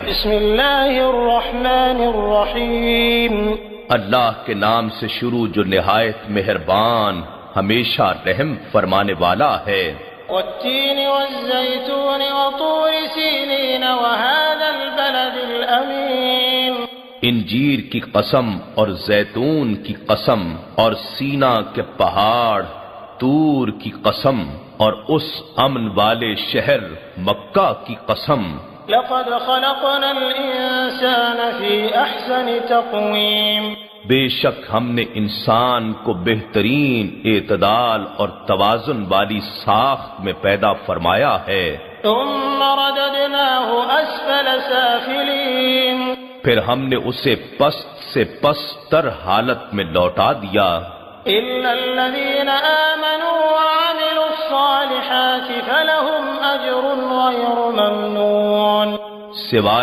بسم اللہ الرحمن الرحیم اللہ کے نام سے شروع جو نہایت مہربان ہمیشہ رحم فرمانے والا ہے۔ والتین والزیتون وطور سینین وهذا البلد الامین، انجیر کی قسم اور زیتون کی قسم اور سینا کے پہاڑ، طور کی قسم اور اس امن والے شہر مکہ کی قسم۔ لقد خلقنا الانسان فی احسن تقویم، بے شک ہم نے انسان کو بہترین اعتدال اور توازن والی ساخت میں پیدا فرمایا ہے۔ ثم رددناه اسفل سافلین، پھر ہم نے اسے پست سے پست تر حالت میں لوٹا دیا، الا الذین آمنوا وعملوا الصالحات فلهم اجر غیر ممنون، سوائے